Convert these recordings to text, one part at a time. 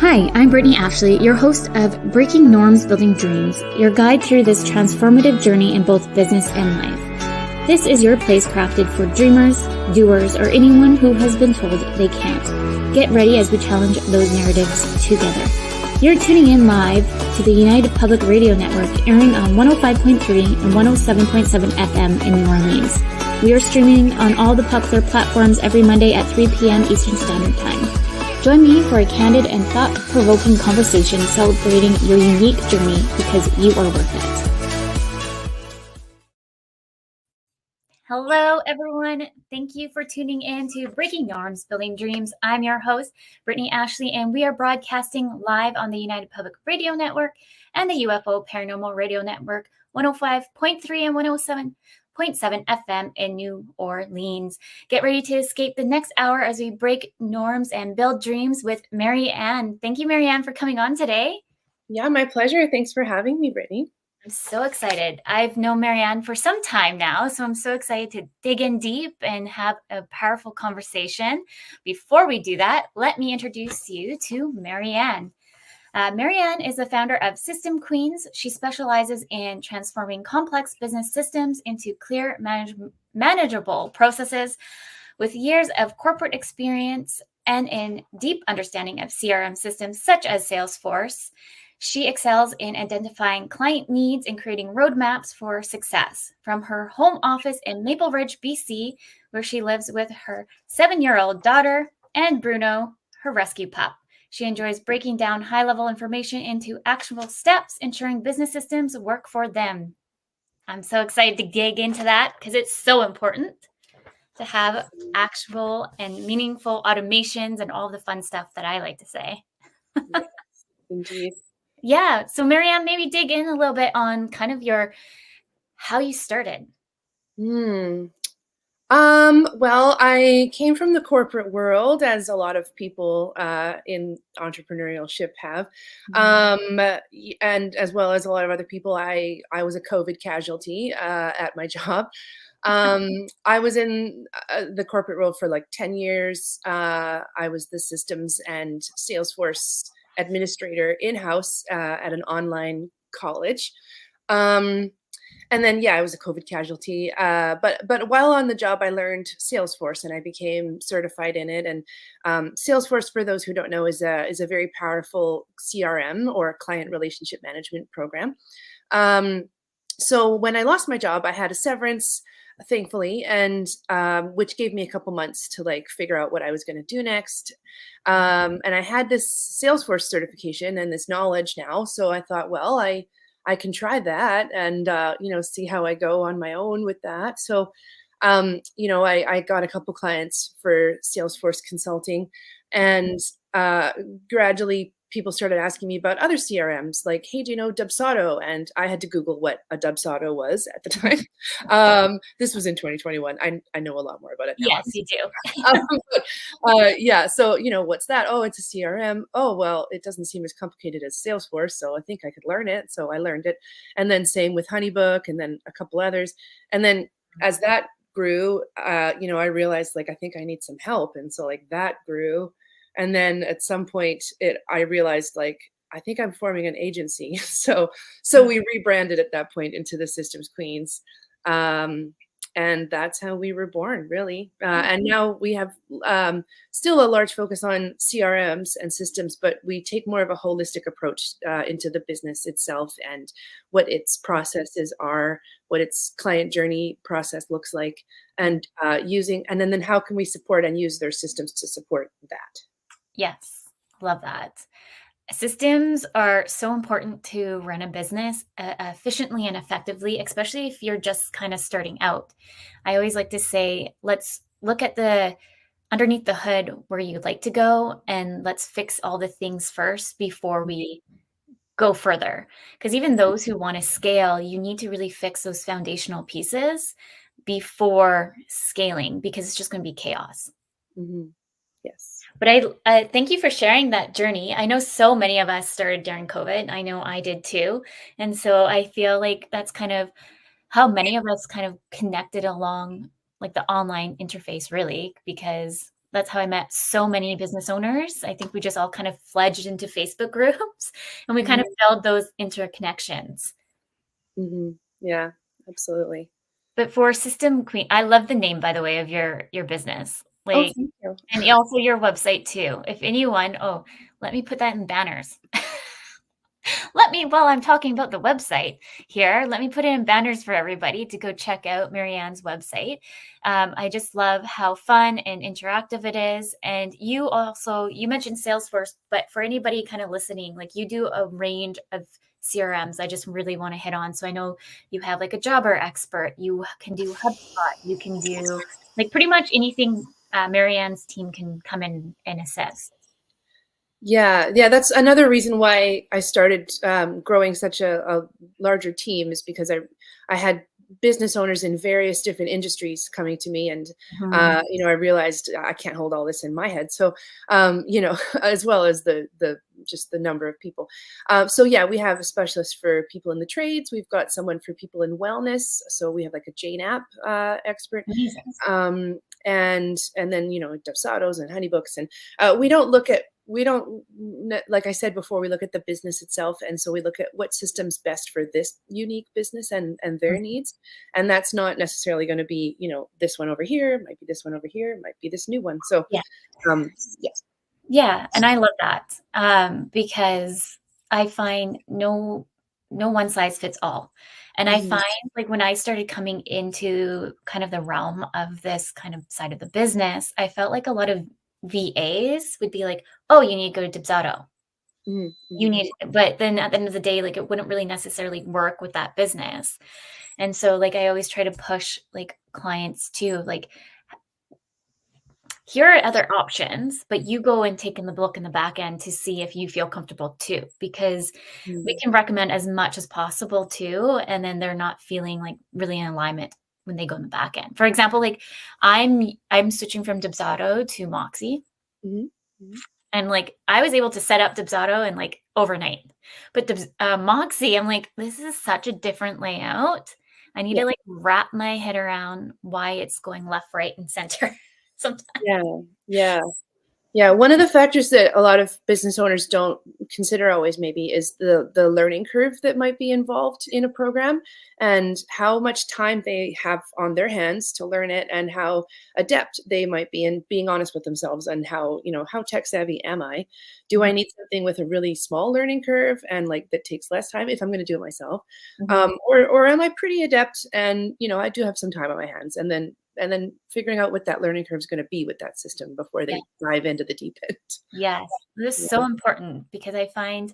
Hi, I'm Brittney Ashley, your host of Breaking Norms, Building Dreams, your guide through this transformative journey in both business and life. This is your place crafted for dreamers, doers, or anyone who has been told they can't. Get ready as we challenge those narratives together. You're tuning in live to the United Public Radio Network, airing on 105.3 and 107.7 FM in New Orleans. We are streaming on all the popular platforms every Monday at 3 p.m. Eastern Standard Time. Join me for a candid and thought-provoking conversation celebrating your unique journey because you are worth it. Hello, everyone. Thank you for tuning in to Breaking Norms, Building Dreams. I'm your host, Brittney Ashley, and we are broadcasting live on the United Public Radio Network and the UFO Paranormal Radio Network, 105.3 and 107.7 FM in New Orleans. Get ready to escape the next hour as we break norms and build dreams with Maryanne. Thank you, Maryanne, for coming on today. Yeah, my pleasure. Thanks for having me, Brittney. I'm so excited. I've known Maryanne for some time now, so I'm so excited to dig in deep and have a powerful conversation. Before we do that, let me introduce you to Maryanne. Maryanne is the founder of System Queens. She specializes in transforming complex business systems into clear, manageable processes. With years of corporate experience and in deep understanding of CRM systems such as Salesforce, she excels in identifying client needs and creating roadmaps for success. From her home office in Maple Ridge, BC, where she lives with her 7-year-old daughter and Bruno, her rescue pup. She enjoys breaking down high-level information into actionable steps, ensuring business systems work for them. I'm so excited to dig into that because it's so important to have actual and meaningful automations and all the fun stuff that I like to say. Yes, indeed. Yeah. So Maryanne, maybe dig in a little bit on kind of how you started. Well, I came from the corporate world, as a lot of people in entrepreneurship have, and as well as a lot of other people. I was a COVID casualty at my job. I was in the corporate world for like 10 years. I was the systems and Salesforce administrator in-house at an online college. And then, yeah, I was a COVID casualty. But while on the job, I learned Salesforce and I became certified in it. And Salesforce, for those who don't know, is a very powerful CRM or client relationship management program. So when I lost my job, I had a severance, thankfully, and which gave me a couple months to like figure out what I was going to do next. And I had this Salesforce certification and this knowledge now. So I thought, well, I can try that and, see how I go on my own with that. So, I got a couple clients for Salesforce consulting and gradually people started asking me about other CRMs like, hey, do you know Dubsado? And I had to Google what a Dubsado was at the time. This was in 2021. I know a lot more about it now. Yes, you do. Yeah. So, what's that? Oh, it's a CRM. Oh, well, it doesn't seem as complicated as Salesforce. So I think I could learn it. So I learned it. And then same with Honeybook and then a couple others. And then as that grew, I realized like, I think I need some help. And so like that grew. And then at some point I realized like, I think I'm forming an agency. So we rebranded at that point into the Systems Queens. And that's how we were born, really. And now we have still a large focus on CRMs and systems, but we take more of a holistic approach into the business itself and what its processes are, what its client journey process looks like, and and then how can we support and use their systems to support that. Yes, love that. Systems are so important to run a business efficiently and effectively, especially if you're just kind of starting out. I always like to say, let's look at the underneath the hood where you'd like to go, and let's fix all the things first before we go further. Because even those who want to scale, you need to really fix those foundational pieces before scaling, because it's just going to be chaos. Mm-hmm. Yes. But I thank you for sharing that journey. I know so many of us started during COVID. I know I did too. And so I feel like that's kind of how many of us kind of connected along like the online interface, really, because that's how I met so many business owners. I think we just all kind of fledged into Facebook groups and we kind of Mhm. build those interconnections. Mhm. Yeah, absolutely. But for System Queen, I love the name, by the way, of your business. Oh, Like, thank you. and also your website too. If anyone, oh, let me put that in banners. Let me, while I'm talking about the website here, let me put it in banners for everybody to go check out Maryanne's website. I just love how fun and interactive it is. And you also, you mentioned Salesforce, but for anybody kind of listening, like you do a range of CRMs I just really want to hit on. So I know you have like a jobber expert, you can do HubSpot, you can do like pretty much anything Maryanne's team can come in and assist. Yeah, yeah, that's another reason why I started growing such a larger team is because I had business owners in various different industries coming to me, and Mhm. I realized I can't hold all this in my head. So, as well as the just the number of people. So yeah, we have a specialist for people in the trades. We've got someone for people in wellness. So we have like a Jane app expert, Amazing. and then Dubsados and Honeybooks, and we don't look at we don't like I said before, we look at the business itself, and so we look at what system's best for this unique business and their needs, and that's not necessarily going to be this one over here, it might be this one over here, it might be this new one. So Yeah. yeah. Yeah, and I love that, because I find no one size fits all. And I Mhm. find, like, when I started coming into kind of the realm of this kind of side of the business, I felt like a lot of VAs would be like, "Oh, you need to go to Dubsado. Mhm. You Mhm. need," but then at the end of the day, like, it wouldn't really necessarily work with that business. And so, like, I always try to push, like, clients to, like, here are other options, but you go and take in the look in the back end to see if you feel comfortable too, because we Mhm. can recommend as much as possible too, and then they're not feeling like really in alignment when they go in the back end. For example, like I'm switching from Dubsado to Moxie, Mhm. Mhm. and like I was able to set up Dubsado in like overnight, but Moxie, I'm like, this is such a different layout. I need Yeah. to like wrap my head around why it's going left, right, and center sometimes. Yeah. Yeah. Yeah, one of the factors that a lot of business owners don't consider always maybe is the learning curve that might be involved in a program, and how much time they have on their hands to learn it, and how adept they might be in being honest with themselves, and how tech savvy am I? Do I Mhm, need something with a really small learning curve and like that takes less time if I'm going to do it myself? mhm. Or am I pretty adept and I do have some time on my hands, and then figuring out what that learning curve is going to be with that system before Yeah. they dive into the deep end. Yes, this is Yeah. so important because I find,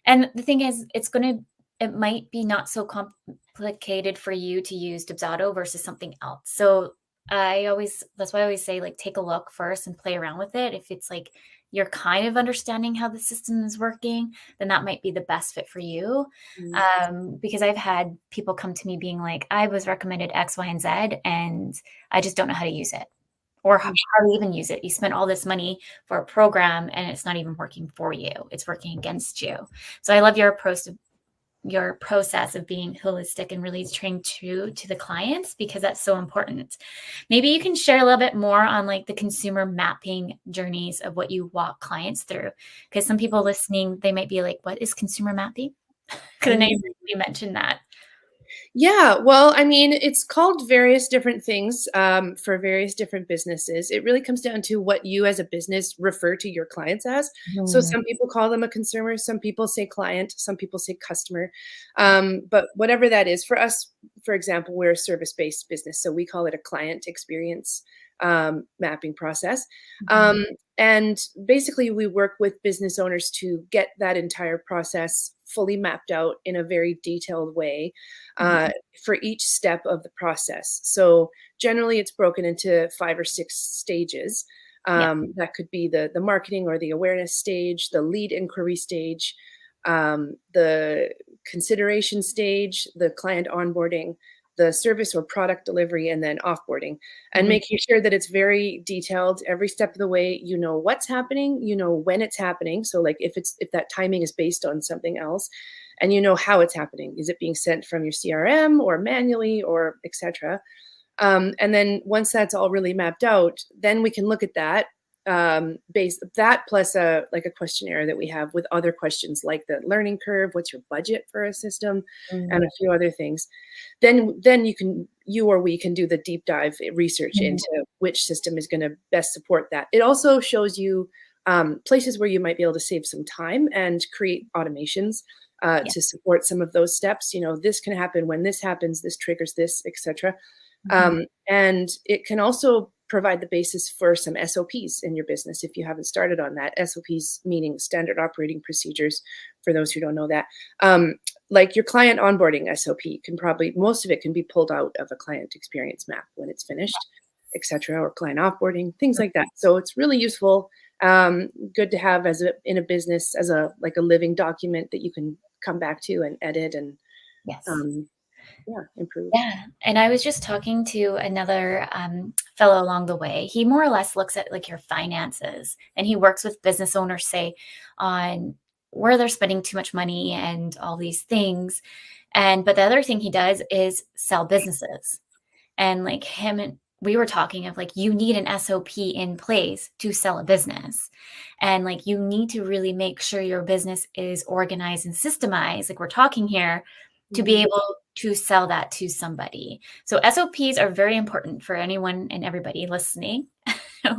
and the thing is, it might be not so complicated for you to use Dubsado versus something else. So that's why I always say, like, take a look first and play around with it. If it's like you're kind of understanding how the system is working, then that might be the best fit for you. Mhm. Because I've had people come to me being like, I was recommended X, Y, and Z, and I just don't know how to use it or Mhm. how to even use it. You spent all this money for a program and it's not even working for you. It's working against you. So I love your process of being holistic and really staying true to the clients because that's so important. Maybe you can share a little bit more on like the consumer mapping journeys of what you walk clients through. Because some people listening, they might be like, what is consumer mapping? Because I know you Mhm. briefly mentioned that. Yeah, well, I mean, it's called various different things for various different businesses. It really comes down to what you as a business refer to your clients as. So Mhm. some people call them a consumer, some people say client, some people say customer. But whatever that is, for us, for example, we're a service-based business, so we call it a client experience mapping process. Mhm. Um, and basically, we work with business owners to get that entire process fully mapped out in a very detailed way uh, Mhm. for each step of the process. So generally, it's broken into 5 or 6 stages. Yeah. That could be the marketing or the awareness stage, the lead inquiry stage, the consideration stage, the client onboarding, the service or product delivery, and then offboarding, and Mhm. making sure that it's very detailed every step of the way. You know what's happening, you know when it's happening. So like if that timing is based on something else, and you know how it's happening. Is it being sent from your CRM or manually or etc.? And then once that's all really mapped out, then we can look at that base that plus a like a questionnaire that we have with other questions like the learning curve, what's your budget for a system, and a few other things. Then you or we can do the deep dive research Mhm. into which system is going to best support that. It also shows you places where you might be able to save some time and create automations Yeah. to support some of those steps. This can happen when this happens, this triggers this, etc. Mhm. And it can also provide the basis for some SOPs in your business if you haven't started on that. SOPs meaning standard operating procedures, for those who don't know that. Like your client onboarding SOP can probably, most of it can be pulled out of a client experience map when it's finished, etc., or client offboarding, things like that. So it's really useful, good to have in a business as a like a living document that you can come back to and edit and Yes. um, yeah, improve. Yeah, and I was just talking to another fellow along the way. He more or less looks at like your finances, and he works with business owners, say, on where they're spending too much money and all these things. And but the other thing he does is sell businesses. And like him and we were talking of like you need an SOP in place to sell a business. And like you need to really make sure your business is organized and systemized, like we're talking here, to be Mhm. able to sell that to somebody. So SOPs are very important for anyone and everybody listening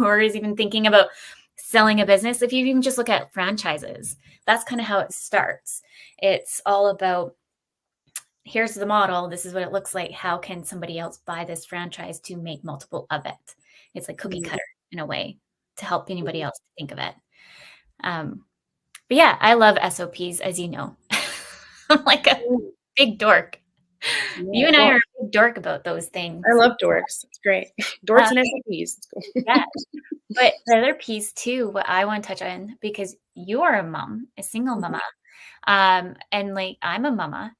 or is even thinking about selling a business. If you even just look at franchises, that's kind of how it starts. It's all about here's the model. This is what it looks like. How can somebody else buy this franchise to make multiple of it? It's like cookie Mhm. cutter in a way to help anybody else think of it. Um, but yeah, I love SOPs, as you know. I'm like a Mhm. big dork. Yeah, You and I well, are a big dork about those I things. love dorks. It's great. Uh, Dorks and SOPs. It's cool. yeah. But the other piece too, what I want to touch on, because you are a mom, a single Mhm. mama, and like I'm a mama,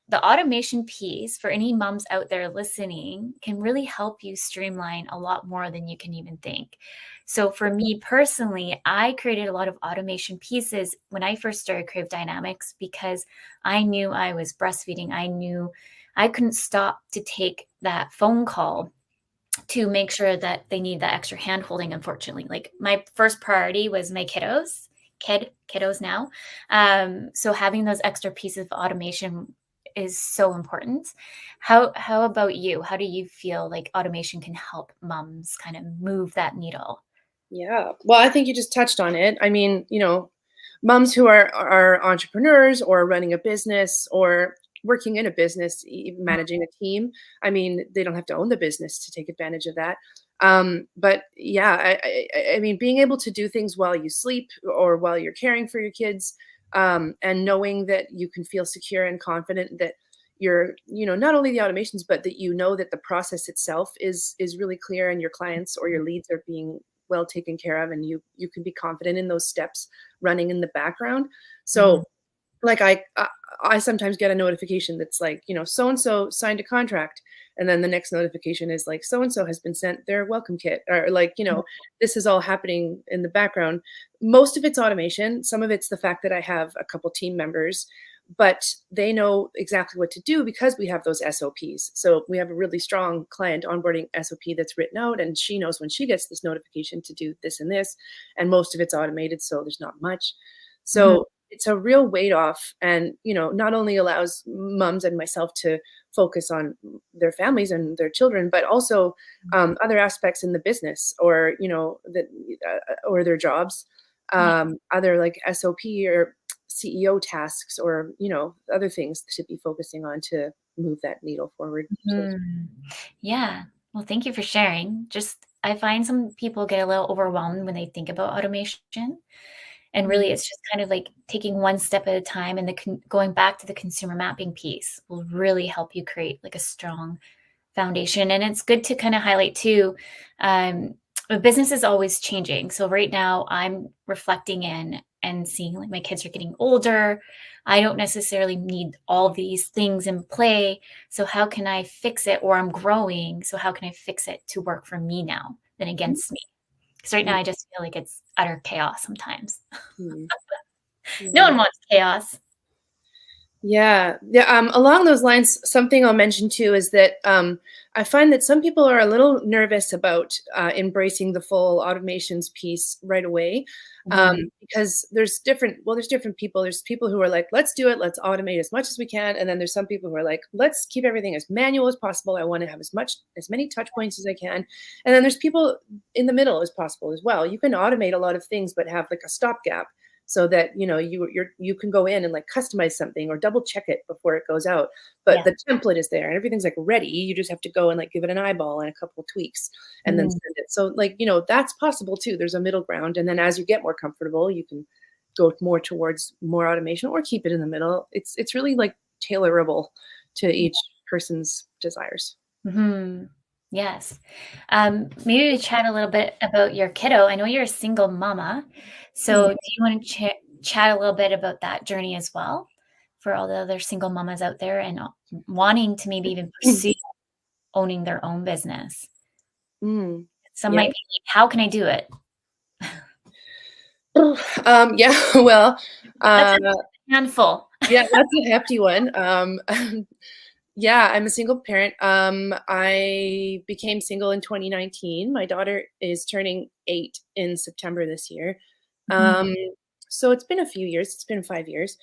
the automation piece for any moms out there listening can really help you streamline a lot more than you can even think. So for me personally, I created a lot of automation pieces when I first started Crave Dynamics because I knew I was breastfeeding. I knew I couldn't stop to take that phone call to make sure that they need that extra hand holding, unfortunately. Like my first priority was my kiddos now. So having those extra pieces of automation is so important. How about you? How do you feel like automation can help moms kind of move that needle? Yeah. Well, I think you just touched on it. I mean, moms who are entrepreneurs or running a business or working in a business, managing a team. I mean, they don't have to own the business to take advantage of that. But yeah, I mean, being able to do things while you sleep or while you're caring for your kids, and knowing that you can feel secure and confident that not only the automations, but that that the process itself is really clear and your clients or your leads are being well taken care of, and you can be confident in those steps running in the background. Mhm. So like I sometimes get a notification that's like, so and so signed a contract, and then the next notification is like, so and so has been sent their welcome kit, or like, this is all happening in the background. Most of it's automation. Some of it's the fact that I have a couple team members, but they know exactly what to do because we have those SOPs. So we have a really strong client onboarding SOP that's written out, and she knows when she gets this notification to do this and this, and most of it's automated, so there's not much. Mhm. So it's a real weight off, and not only allows moms and myself to focus on their families and their children, but also other aspects in the business, or or their jobs, Yeah. other like SOP or CEO tasks, or other things to be focusing on to move that needle forward. So Mhm. Yeah. Well, thank you for sharing. Just I find some people get a little overwhelmed when they think about automation. And really, mm, it's just kind of like taking one step at a time, and going back to the consumer mapping piece will really help you create like a strong foundation. And it's good to kind of highlight too, um, a business is always changing. So right now, I'm reflecting in and seeing like my kids are getting older. I don't necessarily need all these things in play. So how can I fix it? Or I'm growing. So how can I fix it to work for me now than mm, against me? Because right now, mm, I just feel like it's utter chaos sometimes. mm, No yeah. one wants chaos. Yeah. Yeah. Along those lines, something I'll mention too is that I find that some people are a little nervous about embracing the full automations piece right away, Mhm. because there's different people. There's people who are like, let's do it, let's automate as much as we can, and then there's some people who are like, let's keep everything as manual as possible. I want to have as many touch points as I can, and then there's people in the middle as possible as well. You can automate a lot of things, but have like a stopgap so that you can go in and like customize something or double check it before it goes out, but Yeah. the template is there and everything's like ready. You just have to go and like give it an eyeball and a couple tweaks and then Mhm. send it. So like, that's possible too. There's a middle ground, and then as you get more comfortable you can go more towards more automation or keep it in the middle. It's really like tailorable to each person's desires. Mhm. Yes. Maybe we chat a little bit about your kiddo. I know you're a single mama, so Yeah. do you want to chat a little bit about that journey as well for all the other single mamas out there and wanting to maybe even pursue owning their own business? Mm. Some Yeah. might be like, "How can I do it?" Yeah. Well, That's uh, a handful. yeah, that's a hefty one. Yeah, I'm a single parent. I became single in 2019. My daughter is turning 8 in September this year. Mhm. Um, so it's been a few years. It's been 5 years.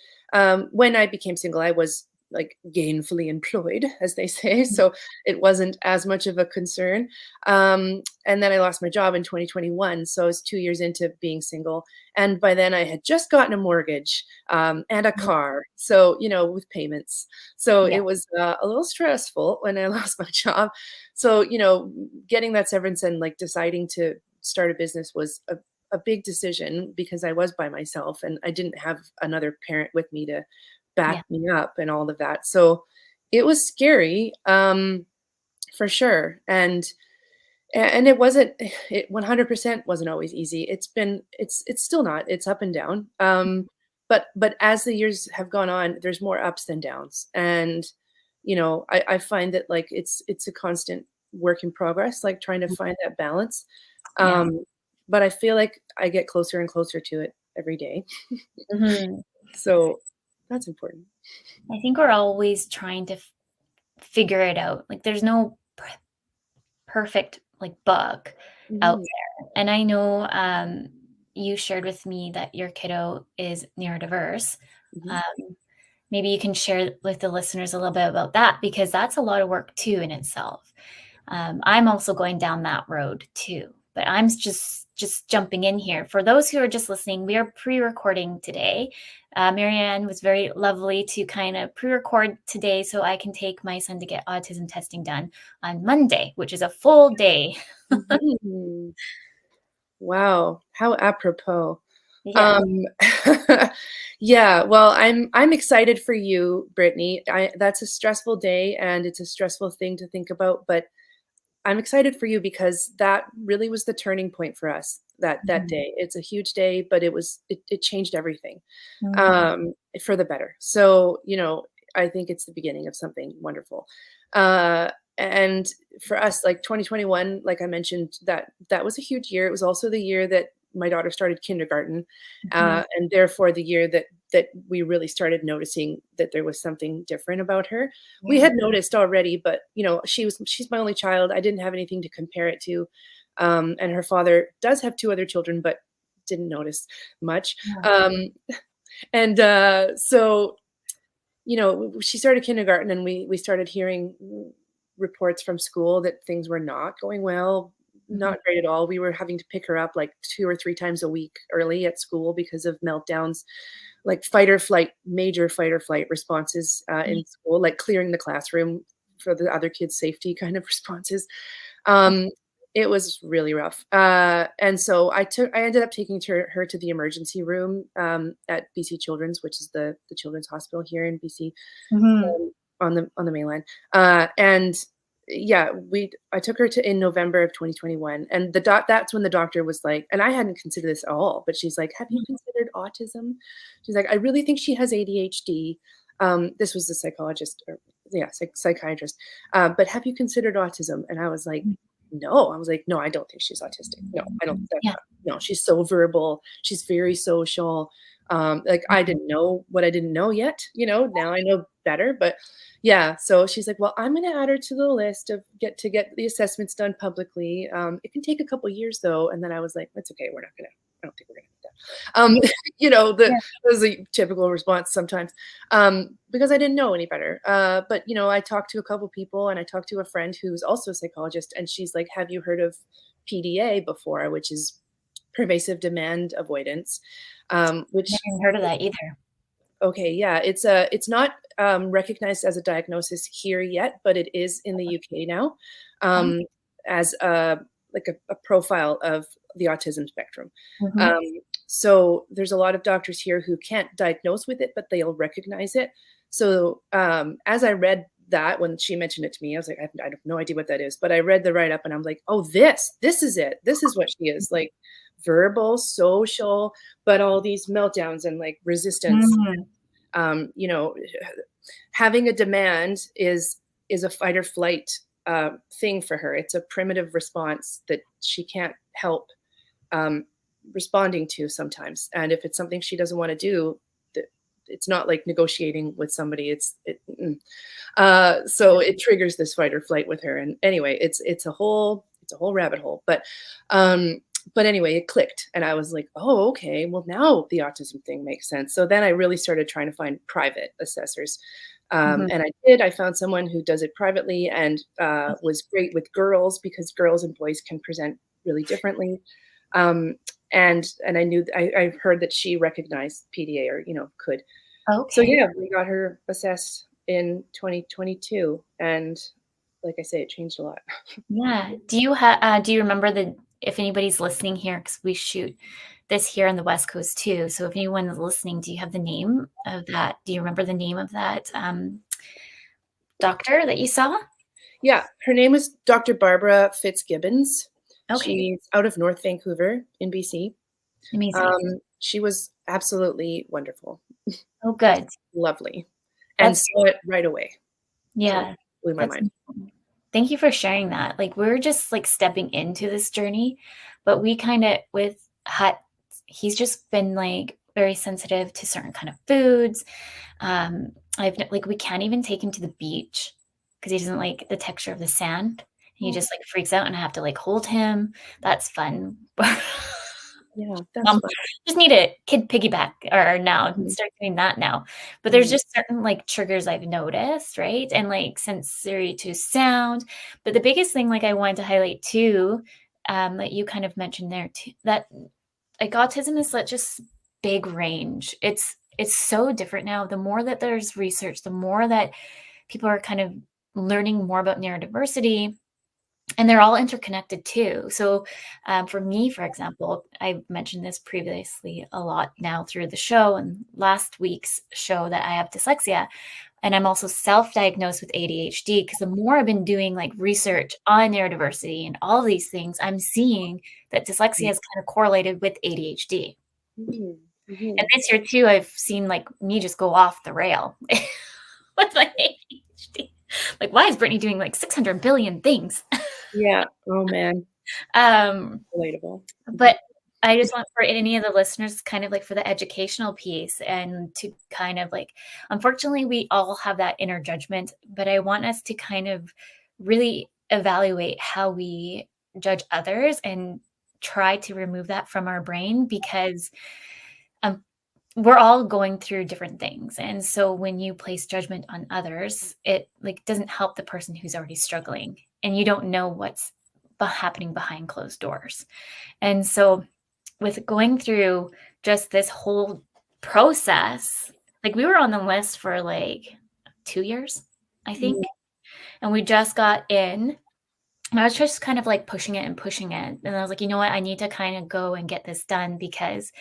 When I became single, I was like gainfully employed, as they say, so it wasn't as much of a concern. And then I lost my job in 2021, so I was 2 years into being single, and by then I had just gotten a mortgage, and a Mhm. car, so with payments. So Yeah. it was a little stressful when I lost my job. So, getting that severance and like deciding to start a business was a big decision because I was by myself and I didn't have another parent with me to Yeah. back me up and all of that. So it was scary, for sure. And it 100% wasn't always easy. It's still not. It's up and down. But as the years have gone on, there's more ups than downs. And I find that like it's a constant work in progress, like trying to find that balance. Yeah. Um, but I feel like I get closer and closer to it every day. Mhm. So that's important. I think we're always trying to figure it out. Like, there's no perfect, like, book out Mhm, there, and I know, you shared with me that your kiddo is neurodiverse. mhm. Um, Maybe you can share with the listeners a little bit about that because that's a lot of work too in itself. I'm also going down that road too, but I'm just jumping in here. For those who are just listening, we are pre-recording today. Maryanne was very lovely to kind of pre-record today so I can take my son to get autism testing done on Monday, which is a full day. Mhm. Wow, how apropos. Yeah. Um, yeah, well, I'm excited for you, Brittany. That's a stressful day and it's a stressful thing to think about, but I'm excited for you because that really was the turning point for us that Mhm. day. It's a huge day, but it changed everything Mm. for the better. So, I think it's the beginning of something wonderful. Uh, and for us, like 2021, like I mentioned, that was a huge year. It was also the year that my daughter started kindergarten, Mhm. and therefore the year that we really started noticing that there was something different about her. We Yeah. had noticed already, but she's my only child. I didn't have anything to compare it to, and her father does have two other children, but didn't notice much. Yeah. And so she started kindergarten, and we started hearing reports from school that things were not going well, Mhm. not great at all. We were having to pick her up like 2 or 3 times a week early at school because of meltdowns, like major fight or flight responses Yeah. in school, like clearing the classroom for the other kids' safety kind of responses. Oh. Um, it was really rough. And so I ended up taking her to the emergency room at BC Children's, which is the children's hospital here in BC, Mhm. on the mainland. And yeah, I took her to in November of 2021, and that's when the doctor was like, and I hadn't considered this at all, but she's like, "Have you considered autism?" She's like, "I really think she has ADHD." This was the psychologist, or yeah, psychiatrist. But have you considered autism? And I was like, no. I was like, no, I don't think she's autistic. No, I don't. Yeah. No, she's so verbal. She's very social. Like I didn't know what I didn't know yet, now I know better, but yeah, so she's like, "Well, I'm gonna add her to the list of get the assessments done publicly. It can take a couple years though." And then I was like, "That's okay. I don't think we're gonna do that." Yeah. That was a typical response sometimes, because I didn't know any better. But I talked to a couple people, and I talked to a friend who's also a psychologist, and she's like, "Have you heard of PDA before?" Which is pervasive demand avoidance, Never which even heard of that either. okay, yeah, it's not, recognized as a diagnosis here yet, but it is in the UK now, Oh, um, as a profile of the autism spectrum. mhm. Um, so there's a lot of doctors here who can't diagnose with it, but they'll recognize it. So, as I read that when she mentioned it to me, I was like, I have no idea what that is, but I read the write-up and I'm like, "Oh, this is it. This is what she is, like, verbal, social, but all these meltdowns and, like, resistance." Mm. um, you know, Having a demand is a fight or flight thing for her. It's a primitive response that she can't help um, responding to sometimes. And if it's something she doesn't want to do, it's not like negotiating with somebody. So it triggers this fight or flight with her. And anyway, it's a whole rabbit hole. But anyway, it clicked, and I was like, oh, okay. Well, now the autism thing makes sense. So then I really started trying to find private assessors. Mhm. And I did. I found someone who does it privately and was great with girls because girls and boys can present really differently. Um, and I knew I heard that she recognized PDA or could. So Okay. yeah, we got her assessed in 2022, and like I say, it changed a lot. Yeah. Do you remember if anybody's listening here, because we shoot this here on the West Coast too. So if anyone is listening, do you have the name of that? Do you remember the name of that doctor that you saw? Yeah, her name is Dr. Barbara Fitzgibbons. Okay. She's out of North Vancouver in BC. Amazing. She was absolutely wonderful, Oh, good. lovely, and That's saw it right away. So Yeah. blew my That's mind. Thank you for sharing that. Like we're just like stepping into this journey, but we kind of with Hut, he's just been like very sensitive to certain kind of foods. Like we can't even take him to the beach because he doesn't like the texture of the sand. He Oh, just like freaks out, and I have to like hold him. That's fun. yeah, that's Mom, fun. just need a kid piggyback or now Mhm, start doing that now. But there's mhm, just certain like triggers I've noticed, right? And like sensory to sound. But the biggest thing like I wanted to highlight too, that you kind of mentioned there too, that like autism is such a big range. It's so different now. The more that there's research, the more that people are kind of learning more about neurodiversity, and they're all interconnected too. So, for me, for example, I mentioned this previously a lot now through the show and last week's show that I have dyslexia, and I'm also self-diagnosed with ADHD because the more I've been doing like research on neurodiversity and all these things, I'm seeing that dyslexia mhm, is kind of correlated with ADHD. mhm, And mhm. this year too, I've seen like me just go off the rail with my ADHD. Like, why is Brittany doing like 600 billion things? Yeah. Oh man, Um, relatable. Mhm. But I just want for any of the listeners kind of like for the educational piece and to kind of like unfortunately, we all have that inner judgment, but I want us to kind of really evaluate how we judge others and try to remove that from our brain because, um, we're all going through different things, and so when you place judgment on others, it, like, doesn't help the person who's already struggling, and you don't know what's happening behind closed doors, and so with going through just this whole process, like we were on the list for like 2 years, I think, Mhm, and we just got in, and I was just kind of like pushing it and pushing it. And I was like, you know what? I need to kind of go and get this done because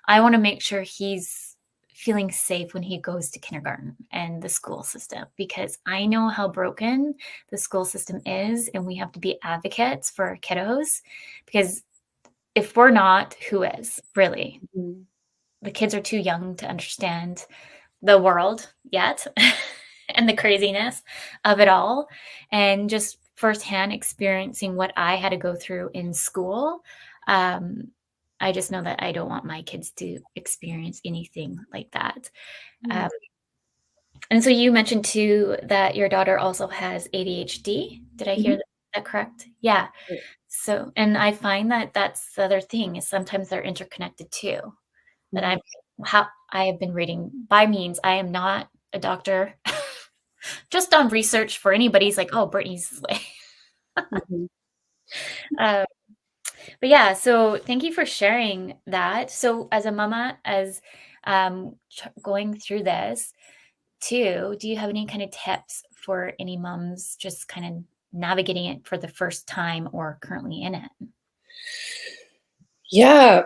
I want to make sure he's feeling safe when he goes to kindergarten and the school system because I know how broken the school system is. And we have to be advocates for our kiddos because if we're not, who is really? mhm. The kids are too young to understand the world yet and the craziness of it all. And just firsthand experiencing what I had to go through in school. Um, I just know that I don't want my kids to experience anything like that. Um, and so you mentioned too that your daughter also has ADHD. Did I hear Mhm. that correct? Yeah. Yeah. So, and I find that that's the other thing is sometimes they're interconnected too. That Mhm. I have been reading by means. I am not a doctor. Just on research for anybody's like, oh, Brittney's like, Mhm. uh, but yeah. So thank you for sharing that. So as a mama, as going through this too, do you have any kind of tips for any moms just kind of navigating it for the first time or currently in it? Yeah.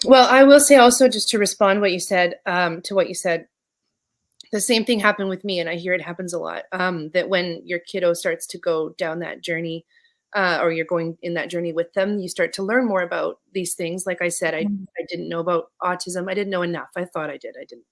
Well, I will say also just to respond what you said, to what you said, the same thing happened with me, and I hear it happens a lot. That when your kiddo starts to go down that journey, or you're going in that journey with them, you start to learn more about these things. Like I said, Mhm. I didn't know about autism. I didn't know enough. I thought I did. I didn't.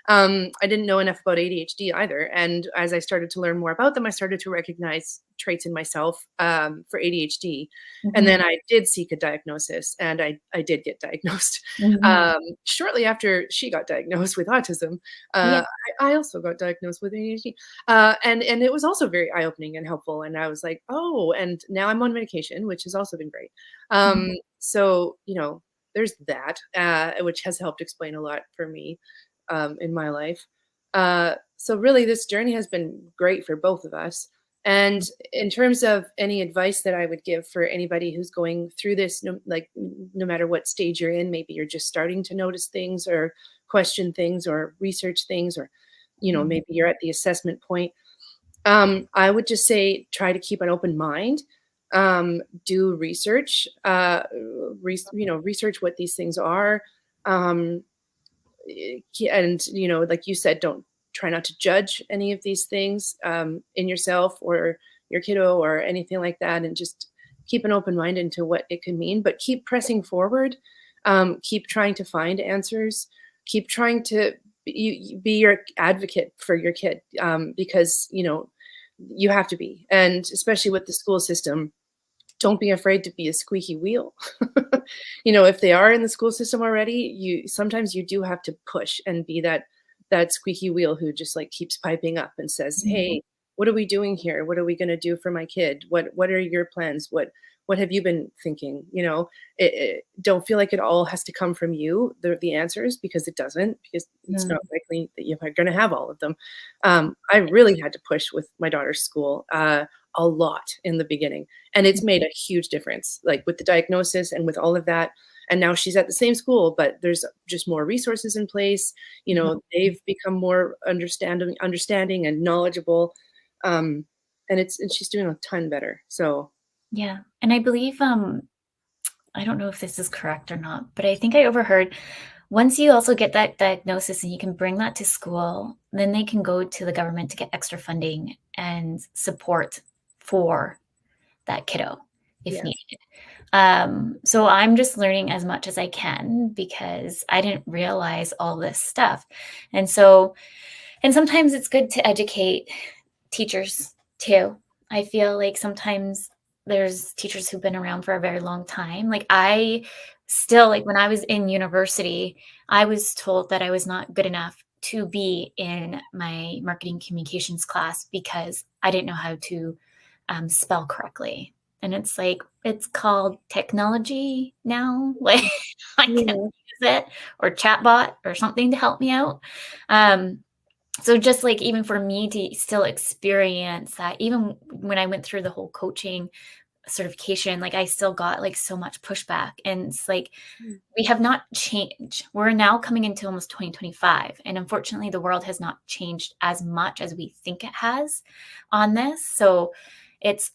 I didn't know enough about ADHD either. And as I started to learn more about them, I started to recognize traits in myself, for ADHD. And Mhm. then I did seek a diagnosis, and I did get diagnosed. Mhm. Shortly after she got diagnosed with autism, Yeah. I also got diagnosed with ADHD, and it was also very eye opening and helpful. And I was like, oh, and now I'm on medication, which has also been great. Mhm. So there's that, which has helped explain a lot for me, in my life. So really, this journey has been great for both of us. And in terms of any advice that I would give for anybody who's going through this, no matter what stage you're in, maybe you're just starting to notice things or question things or research things, or Mhm. maybe you're at the assessment point. I would just say try to keep an open mind. Do research, research what these things are. Um, and like you said, don't try not to judge any of these things, in yourself or your kiddo or anything like that, and just keep an open mind into what it could mean, but keep pressing forward. Keep trying to find answers. Keep trying to be your advocate for your kid, because you have to be, and especially with the school system, don't be afraid to be a squeaky wheel. If they are in the school system already, you sometimes you do have to push and be that squeaky wheel who just like keeps piping up and says, Mhm. "Hey, what are we doing here? What are we going to do for my kid? What are your plans? What have you been thinking?" Don't feel like it all has to come from you, the answers, because it doesn't, because it's not Mhm. likely that you're going to have all of them. I really had to push with my daughter's school, a lot in the beginning, and it's made a huge difference, like with the diagnosis and with all of that. And now she's at the same school, but there's just more resources in place. Mhm. They've become more understanding and knowledgeable. Um, and she's doing a ton better. So Yeah. And I believe, I don't know if this is correct or not, but I think I overheard once you also get that diagnosis and you can bring that to school, then they can go to the government to get extra funding and support for that kiddo if yes. needed. So I'm just learning as much as I can because I didn't realize all this stuff. And so, and sometimes it's good to educate teachers too. I feel like sometimes there's teachers who've been around for a very long time. Like I still like when I was in university, I was told that I was not good enough to be in my marketing communications class because I didn't know how to spell correctly. And it's like it's called technology now. Like I can Yeah. use it or chatbot or something to help me out. Um, so just like even for me to still experience that, even when I went through the whole coaching certification, like I still got like so much pushback. And it's like we have not changed. We're now coming into almost 2025. And unfortunately, the world has not changed as much as we think it has on this. So it's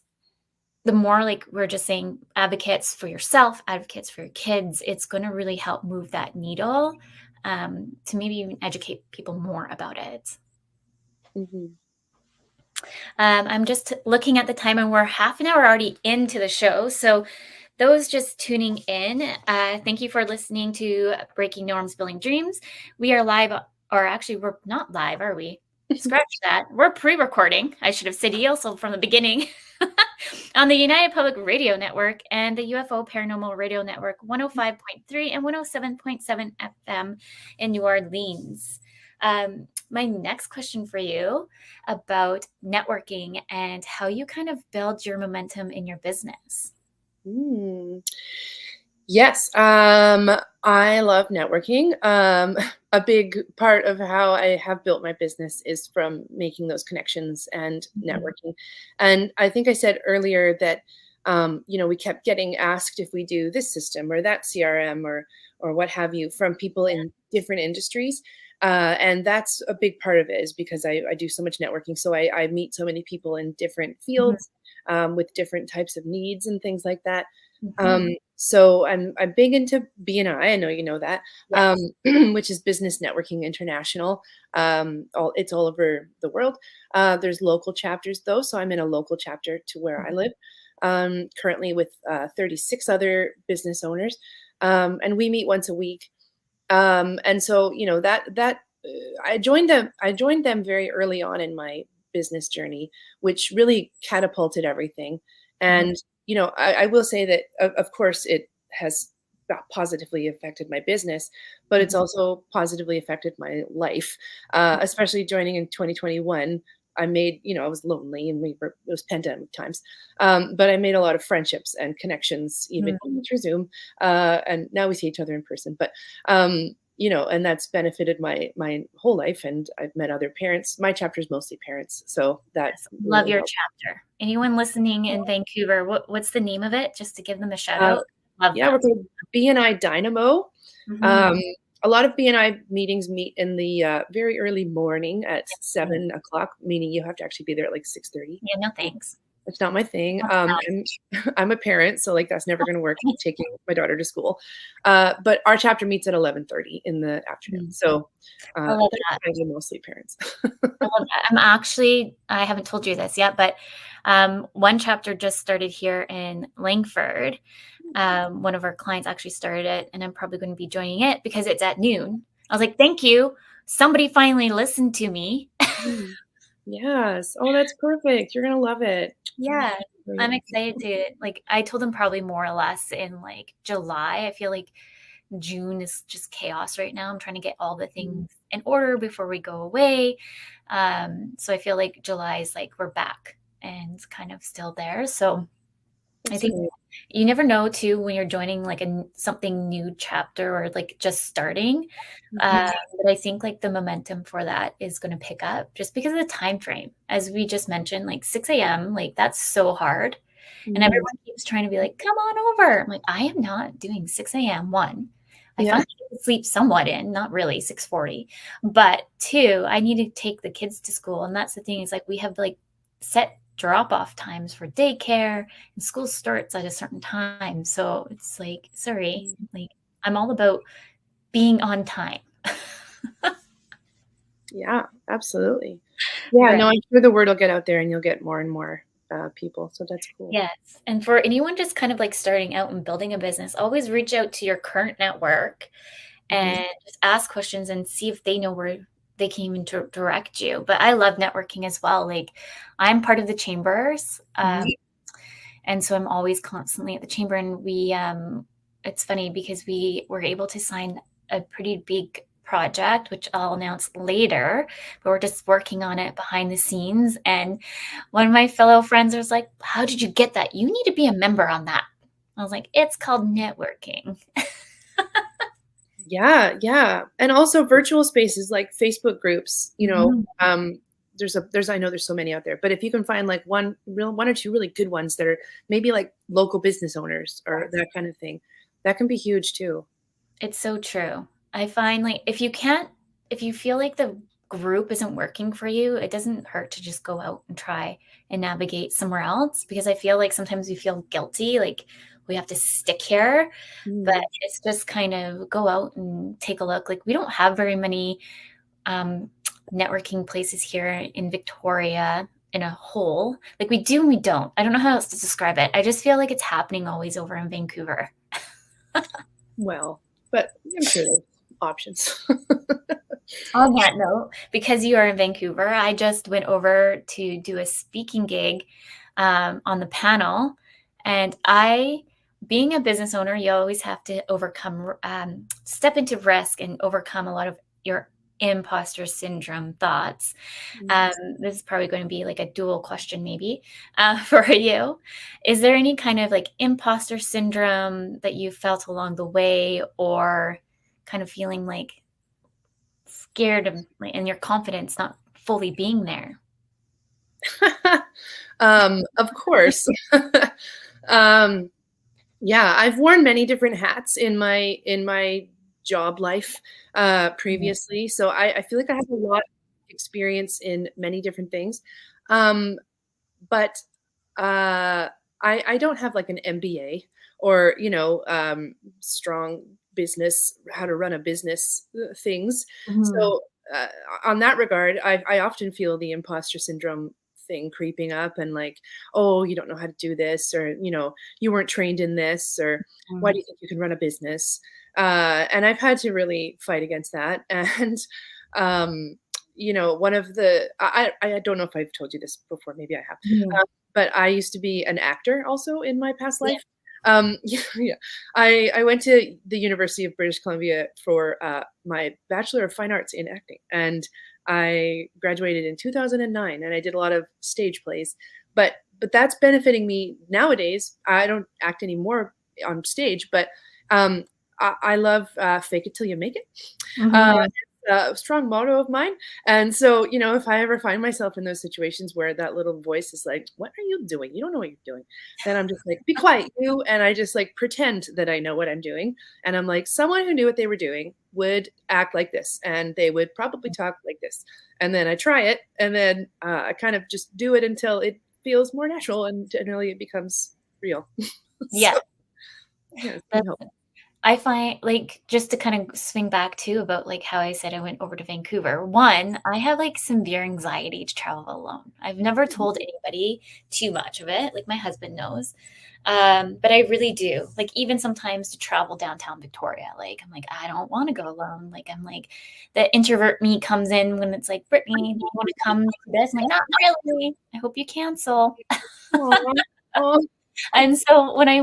the more like we're just saying advocates for yourself, advocates for your kids, it's going to really help move that needle to maybe even educate people more about it. Mhm. I'm just looking at the time and we're half an hour already into the show. So, those just tuning in, thank you for listening to Breaking Norms, Building Dreams. We are live, or actually, we're not live, are we? Scratch that. We're pre recording. I should have said also from the beginning. on the United Public Radio Network and the UFO Paranormal Radio Network 105.3 and 107.7 FM in New Orleans. My next question for you about networking and how you kind of build your momentum in your business. Yes, I love networking. A big part of how I have built my business is from making those connections and networking. And I think I said earlier that, we kept getting asked if we do this system or that CRM or what have you from people in different industries. And that's a big part of it is because I do so much networking. So I meet so many people in different fields with different types of needs and things like that. So I'm big into BNI. I know you know that, Yes. which is Business Networking International. It's all over the world. There's local chapters though, so I'm in a local chapter to where I live. Currently with 36 other business owners, and we meet once a week. And so I joined them. I joined them very early on in my business journey, which really catapulted everything. And I will say that, of course, it has positively affected my business, but it's also positively affected my life, especially joining in 2021. I was lonely and it was pandemic times, but I made a lot of friendships and connections, even through Zoom. And now we see each other in person, but, and that's benefited my whole life. And I've met other parents. My chapter is mostly parents. So that's Love really your helped. chapter. Anyone listening in Vancouver, what's the name of it? Just to give them a shout out. Love Yeah, we're that. called BNI Dynamo. Mhm. A lot of BNI meetings meet in the very early morning at Yeah. 7 o'clock, meaning you have to actually be there at like 6:30. Yeah, no thanks. It's not my thing. That's not I'm a parent, so like that's never going to work. Taking my daughter to school, but our chapter meets at 11:30 in the afternoon. So I love that's that. why we're mostly parents. I love that. I haven't told you this yet, but one chapter just started here in Langford. One of our clients actually started it, and I'm probably going to be joining it because it's at noon. I was like, thank you. Somebody finally listened to me. Mm. Yes. Oh, that's perfect. You're gonna love it. Yeah, I'm Great. excited to I told them probably more or less in like July. I feel like June is just chaos right now. I'm trying to get all the things in order before we go away. So I feel like July is like we're back and kind of still there. So I That's think amazing. you never know too when you're joining like something new chapter or like just starting. But I think like the momentum for that is going to pick up just because of the time frame. As we just mentioned, like 6 a.m., like that's so hard. And Mhm. everyone keeps trying to be like, come on over. I'm like, I am not doing 6 a.m. One, I Yeah. function to sleep somewhat in, not really 6:40. But two, I need to take the kids to school. And that's the thing is like we have like set drop off times for daycare and school starts at a certain time. So it's like, sorry, like I'm all about being on time. Yeah, absolutely. Yeah, Right. no, I'm sure the word will get out there and you'll get more and more people. So that's cool. Yes. And for anyone just kind of like starting out and building a business, always reach out to your current network Mhm. and just ask questions and see if they know where they can even direct you. But I love networking as well. Like I'm part of the chambers. Mhm. And so I'm always constantly at the chamber. And it's funny because we were able to sign a pretty big project, which I'll announce later, but we're just working on it behind the scenes. And one of my fellow friends was like, how did you get that? You need to be a member on that. I was like, it's called networking. Yeah, yeah. And also virtual spaces like Facebook groups, Mhm. I know there's so many out there, but if you can find like one or two really good ones that are maybe like local business owners or that kind of thing, that can be huge too. It's so true. I find like if you feel like the group isn't working for you, it doesn't hurt to just go out and try and navigate somewhere else because I feel like sometimes we feel guilty, like we have to stick here. But Mm. it's just kind of go out and take a look. Like we don't have very many um, networking places here in Victoria in a whole. Like we do and we don't. I don't know how else to describe it. I just feel like it's happening always over in Vancouver. Well, but I'm sure there's options. On that note, because you are in Vancouver, I just went over to do a speaking gig on the panel. And being a business owner, you always have to step into risk and overcome a lot of your imposter syndrome thoughts. This is probably going to be like a dual question maybe for you. Is there any kind of like imposter syndrome that you felt along the way, or kind of feeling like scared and your confidence not fully being there? Of course. um, yeah, I've worn many different hats in my job life previously, so I feel like I have a lot of experience in many different things. Um, but I don't have like an MBA or strong business, how to run a business things. Mhm. So uh, on that regard, I often feel the imposter syndrome thing creeping up, and like, oh, you don't know how to do this, or you weren't trained in this, or why do Mhm. you think you can run a business? And I've had to really fight against that. And um, one of the I don't know if I've told you this before, maybe I have. Mhm. But I used to be an actor also in my past Yeah. life. Yeah. I went to the University of British Columbia for my Bachelor of Fine Arts in acting, and I graduated in 2009, and I did a lot of stage plays. But that's benefiting me nowadays. I don't act anymore on stage, but um, I love fake it till you make it. Uh, Mhm. it's a strong motto of mine. And so, if I ever find myself in those situations where that little voice is like, "What are you doing? You don't know what you're doing." Then I'm just like, "Be quiet, you." And I just like pretend that I know what I'm doing. And I'm like, someone who knew what they were doing would act like this, and they would probably talk like this. And then I try it, and then I kind of just do it until it feels more natural, and generally it becomes real. Yeah. So, yeah, it's been helpful. I find, like, just to kind of swing back too about like how I said I went over to Vancouver. One, I have like severe anxiety to travel alone. I've never told anybody too much of it. Like my husband knows. But I really do. Like even sometimes to travel downtown Victoria, like I'm like, I don't want to go alone. Like I'm like the introvert me comes in when it's like, Brittney, do you want to come to this? I'm like, not really. I hope you cancel. Aw. Oh, And so when I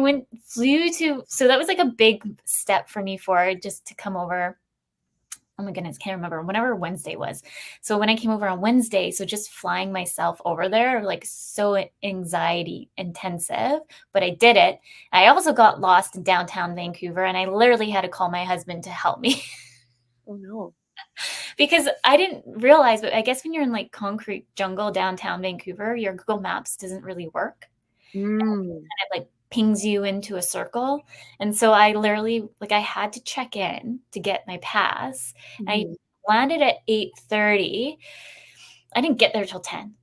so that was like a big step for me for just to come over. Oh my goodness, can't remember whenever Wednesday was. So when I came over on Wednesday, so just flying myself over there, like so anxiety intensive, but I did it. I also got lost in downtown Vancouver, and I literally had to call my husband to help me oh no. because I didn't realize, but I guess when you're in like concrete jungle downtown Vancouver, your Google Maps doesn't really work. Mm. It like pings you into a circle. And so I literally like I had to check in to get my pass. I Mhm. landed at 8:30. I didn't get there till 10.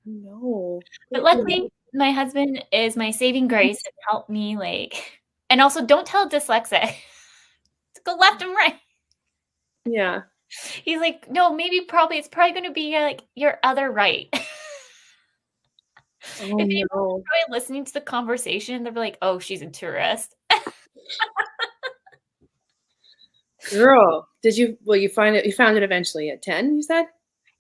No. But Good for luckily, you. my husband is my saving grace and helped me like, and also don't tell dyslexic to go left and right. Yeah. He's like, no, maybe probably it's probably going to be like your other right. Oh, If anyone was no. probably listening to the conversation, they'd be like, oh, she's a tourist. Girl, you find it you found it eventually at 10, you said?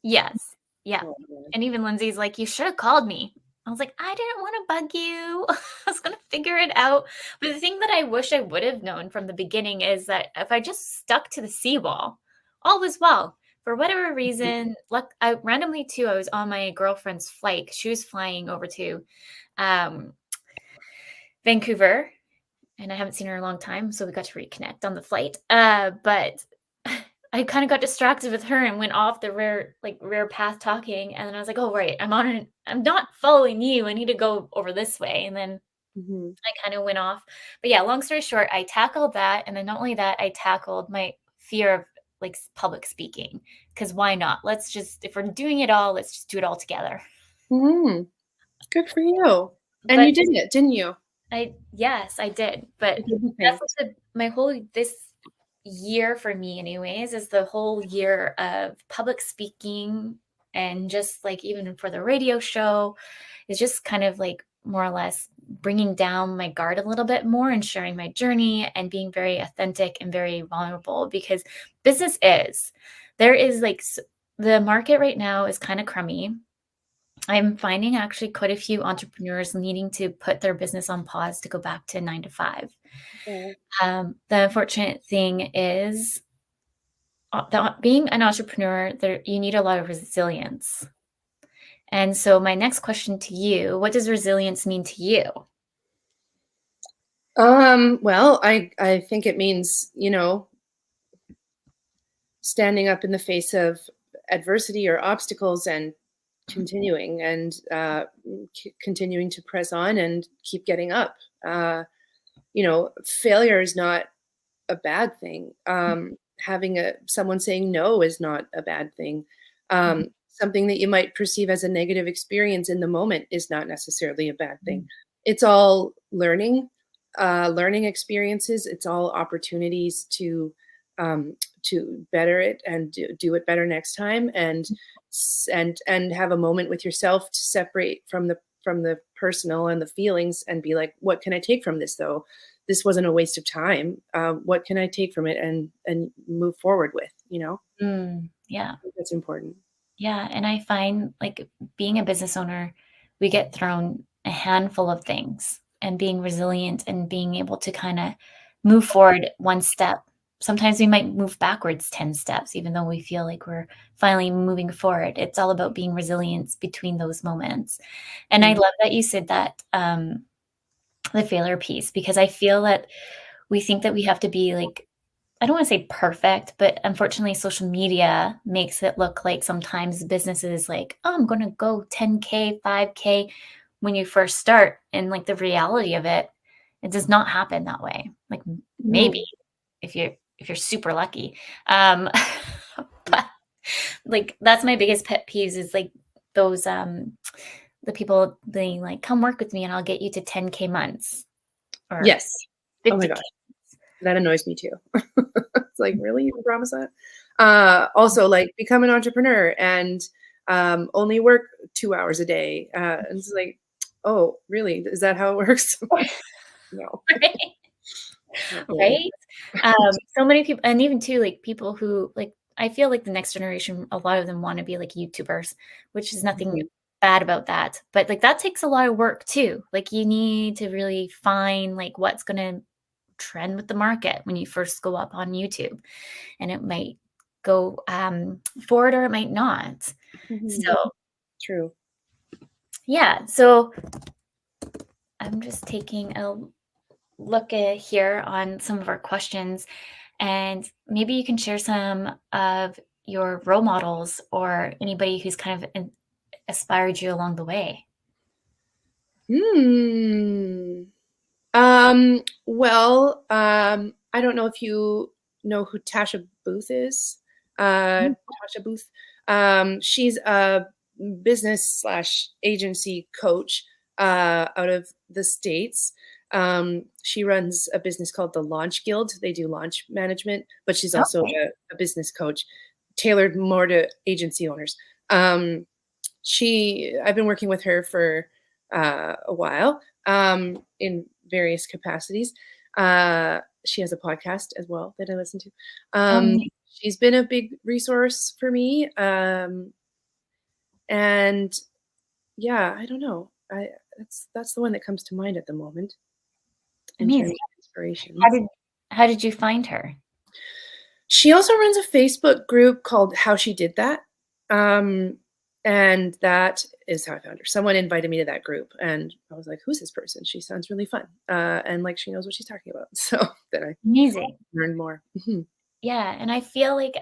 Yes. Yeah. Oh, man. And even Lindsay's like, "You should have called me." I was like, "I didn't wanna bug you. I was gonna figure it out." But the thing that I wish I would have known from the beginning is that if I just stuck to the seawall, all was well. For whatever Mhm. reason, luck I randomly too, I was on my girlfriend's flight. She was flying over to, um, Vancouver, and I haven't seen her in a long time, so we got to reconnect on the flight. But I kind of got distracted with her and went off the rear path talking, and then I was like, "Oh, right, I'm not following you. I need to go over this way." And then Mhm. I kind of went off. But yeah, long story short, I tackled that, and then not only that, I tackled my fear of like public speaking. Because why not? Let's just if we're doing it all, let's just do it all together. Mhm. Good for you. And you But did it, didn't you? yes, I did, but You did the that's thing. what my whole this year for me anyways, is the whole year of public speaking, and just, like, even for the radio show, is just kind of, like, more or less bringing down my guard a little bit more and sharing my journey and being very authentic and very vulnerable because business is there is, like, the market right now is kinda crummy. I'm finding actually quite a few entrepreneurs needing to put their business on pause to go back to 9 to 5. Yeah. The unfortunate thing is, being an entrepreneur, you need a lot of resilience. And so my next question to you, what does resilience mean to you? Well, I think it means, standing up in the face of adversity or obstacles and continuing and continuing to press on and keep getting up. Failure is not a bad thing. Having someone saying no is not a bad thing. Something that you might perceive as a negative experience in the moment is not necessarily a bad thing. Mhm. It's all learning experiences. It's all opportunities to better it and do it better next time, and have a moment with yourself to separate from the personal and the feelings and be like, what can I take from this though? This wasn't a waste of time. What can I take from it and move forward with? Yeah. I think that's important. Yeah. And I find like being a business owner, we get thrown a handful of things, and being resilient and being able to kind of move forward one step. Sometimes we might move backwards 10 steps, even though we feel like we're finally moving forward. It's all about being resilient between those moments. And I Mm. love that you said that, the failure piece, because I feel that we think that we have to be like, I don't want to say perfect, but unfortunately, social media makes it look like sometimes businesses like, oh, I'm going to go 10K, 5K when you first start. And like the reality of it, it does not happen that way. Like maybe No. if you're super lucky. Um, but like that's my biggest pet peeves is like those the people they like come work with me and I'll get you to 10K months or Yes. Oh my 50K. gosh, that annoys me too. It's like, really, you can promise that? Also, like, become an entrepreneur and only work 2 hours a day. And it's like, oh, really? Is that how it works? No, Right? not really. Right? So many people, and even too, like people who like, I feel like the next generation, a lot of them want to be like YouTubers, which is nothing Mhm. bad about that. But like that takes a lot of work too. Like you need to really find like what's going to trend with the market when you first go up on YouTube, and it might go forward or it might not. Mhm. So True. yeah, so I'm just taking a look at here on some of our questions, and maybe you can share some of your role models or anybody who's kind of aspired you along the way. Hmm. Well, I don't know if you know who Tasha Booth is. Mm. Tasha Booth. She's a business slash agency coach out of the States. She runs a business called the Launch Guild. They do launch management, but she's also Okay. a business coach tailored more to agency owners. Um, I've been working with her for a while in various capacities. She has a podcast as well that I listen to. She's been a big resource for me, and yeah, I don't know. That's the one that comes to mind at the moment in terms Amazing. of How inspirations. did how did you find her? She also runs a Facebook group called How She Did That. Um, and that is how I found her. Someone invited me to that group, and I was like, "Who's this person? She sounds really fun." And like she knows what she's talking about. So then I Amazing. learned more. Mhm. Yeah, and I feel like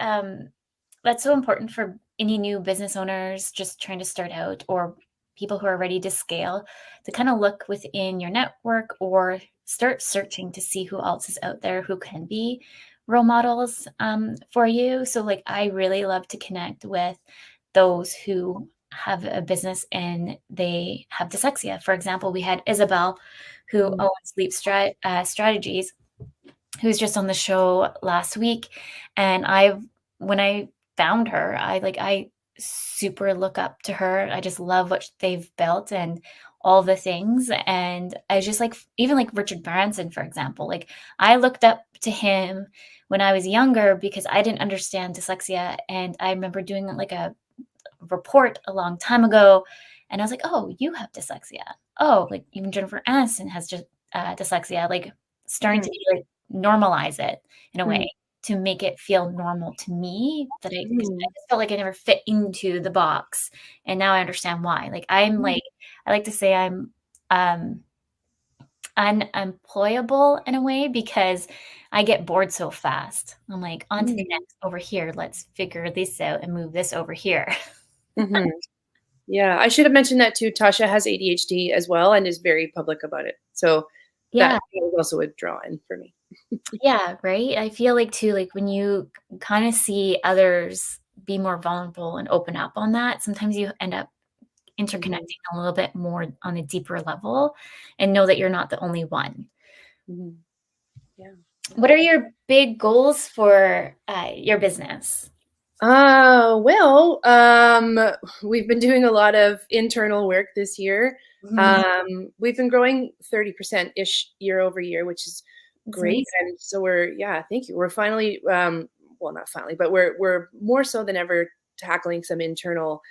that's so important for any new business owners just trying to start out, or people who are ready to scale, to kind of look within your network or start searching to see who else is out there who can be role models for you. So, like, I really love to connect with those who have a business and they have dyslexia. For example, we had Isabel, who Mhm. owns Strategies, who was just on the show last week. And when I found her, I super look up to her. I just love what they've built and all the things. And I just like, even like Richard Branson, for example, like I looked up to him when I was younger because I didn't understand dyslexia. And I remember doing like a report a long time ago, And I was like, oh, you have dyslexia. Oh, like even Jennifer Aniston has just dyslexia, like starting to like normalize it in a way to make it feel normal to me, that I just felt like I never fit into the box. And now I understand why. Like I'm like, I like to say I'm unemployable in a way because I get bored so fast. I'm like, on to the next, over here. Let's figure this out and move this over here. Yeah, I should have mentioned that too. Tasha has ADHD as well and is very public about it. So Yeah. that was also a draw in for me. Yeah, right? I feel like too, like when you kind of see others be more vulnerable and open up on that, sometimes you end up interconnecting a little bit more on a deeper level and know that you're not the only one. Yeah. What are your big goals for your business? Well, we've been doing a lot of internal work this year. We've been growing 30%-ish year over year, which is It's great. amazing. And so thank you. We're finally, well, not finally, but we're more so than ever tackling some internal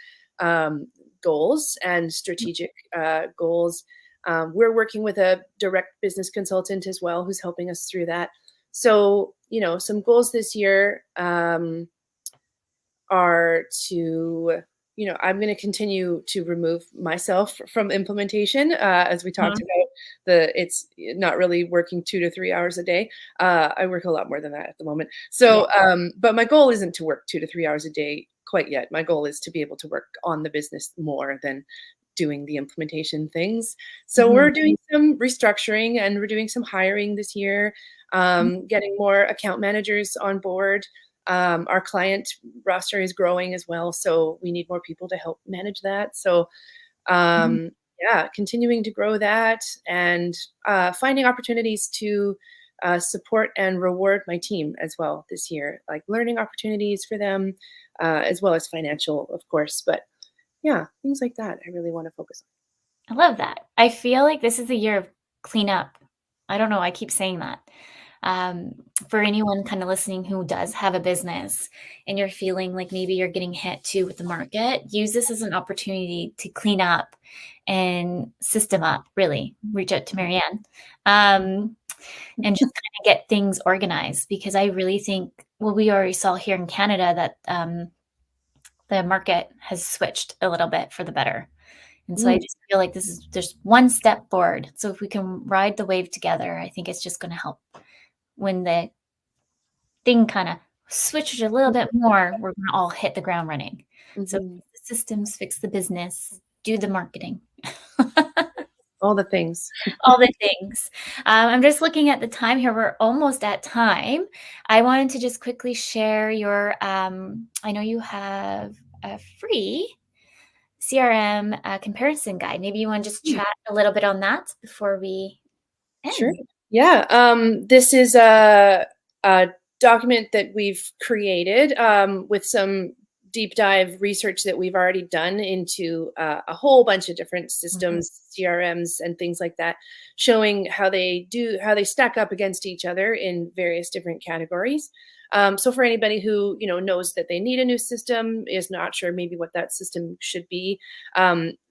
goals and strategic goals. We're working with a direct business consultant as well, who's helping us through that. So, some goals this year are to, I'm going to continue to remove myself from implementation, as we talked about. It's not really working 2 to 3 hours a day. I work a lot more than that at the moment. So, but my goal isn't to work 2 to 3 hours a day quite yet. My goal is to be able to work on the business more than doing the implementation things. So we're doing some restructuring and we're doing some hiring this year, getting more account managers on board. Our client roster is growing as well, so we need more people to help manage that. So, continuing to grow that and finding opportunities to support and reward my team as well this year, like learning opportunities for them, as well as financial, of course. But yeah, things like that I really want to focus I love that. I feel like this is the year of cleanup. I don't know. I keep saying that. For anyone kind of listening who does have a business and you're feeling like maybe you're getting hit too with the market, use this as an opportunity to clean up and system up, really. Reach out to Maryanne and just kind of get things organized, because I really think, well, we already saw here in Canada that the market has switched a little bit for the better. And so I on. just feel like this is just one step forward. So if we can ride the wave together, I think it's just going to help. When the thing kind of switches a little bit more, we're going to all hit the ground running. So fix the systems, fix the business, do the marketing. All the things. All the things. I'm just looking at the time here. We're almost at time. I wanted to just quickly share your, I know you have a free CRM comparison guide. Maybe you want to just chat a little bit on that before we Sure. end. Yeah. This is a document that we've created with some deep dive research that we've already done into a whole bunch of different systems, CRMs, and things like that, showing how they stack up against each other in various different categories. So for anybody who knows that they need a new system, is not sure maybe what that system should be,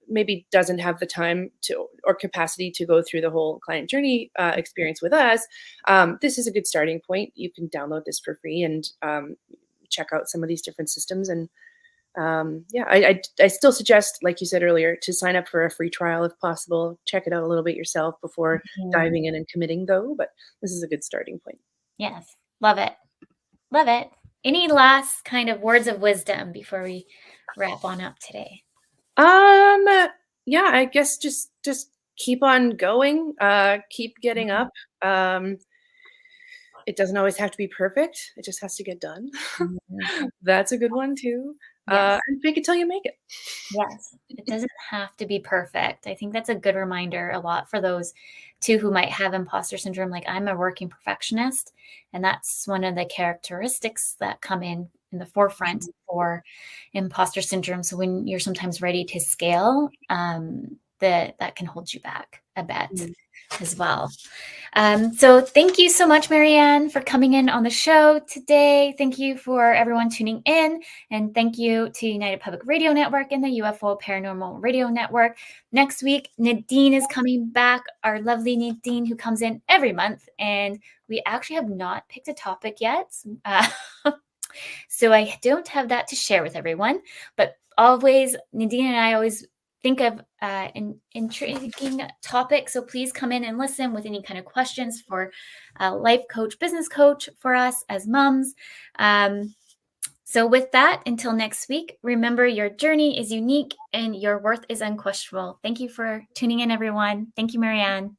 maybe doesn't have the time to or capacity to go through the whole client journey experience with us, this is a good starting point. You can download this for free and check out some of these different systems. And I still suggest, like you said earlier, to sign up for a free trial if possible. Check it out a little bit yourself before diving in and committing, though. But this is a good starting point. Yes. Love it. Love it. Any last kind of words of wisdom before we wrap on up today? Yeah, I guess just keep on going, keep getting up. It doesn't always have to be perfect. It just has to get done. That's a good one too. Yes. And fake it till you make it. Yes. It doesn't have to be perfect. I think that's a good reminder a lot for those too who might have imposter syndrome. Like, I'm a working perfectionist, and that's one of the characteristics that come in the forefront for imposter syndrome. So when you're sometimes ready to scale, that can hold you back a bit Mm. as well. So thank you so much, Maryanne, for coming in on the show today. Thank you for everyone tuning in. And thank you to United Public Radio Network and the UFO Paranormal Radio Network. Next week, Nadine is coming back, our lovely Nadine, who comes in every month. And we actually have not picked a topic yet. So I don't have that to share with everyone. But always, Nadine and I always think of an intriguing topic. So please come in and listen with any kind of questions for a life coach, business coach for us as moms. So with that, until next week, remember your journey is unique and your worth is unquestionable. Thank you for tuning in, everyone. Thank you, Maryanne.